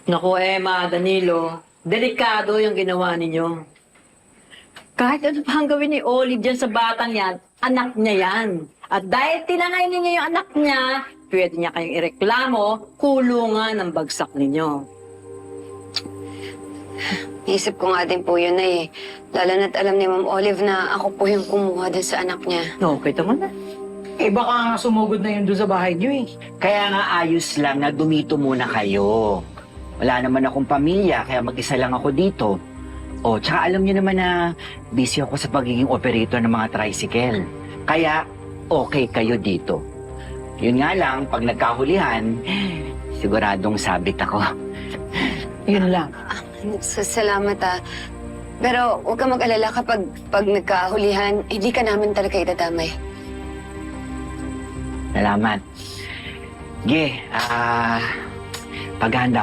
Naku, Emma, Danilo, delikado yung ginawa ninyo. Kahit ano pa ang gawin ni Olive dyan sa batang yan, anak niya yan. At dahil tinangay ninyo yung anak niya, pwede niya kayong ireklamo, kulungan ang bagsak ninyo. Isip ko nga din po yun na Lalo na't alam ni Ma'am Olive na ako po yung kumuha din sa anak niya. Okay, tama na. Eh baka nga sumugod na yun doon sa bahay niyo eh. Kaya nga ayos lang na dumito muna kayo. Wala naman akong pamilya, kaya mag-isa lang ako dito. O, tsaka alam niyo naman na busy ako sa pagiging operator ng mga tricycle. Kaya, okay kayo dito. Yun nga lang, pag nagkahulihan, siguradong sabit ako. Yun lang. Salamat Pero huwag ka mag-alala kapag nagkahulihan, hindi ka namin talaga itadamay. Salamat. Ge, paghahanda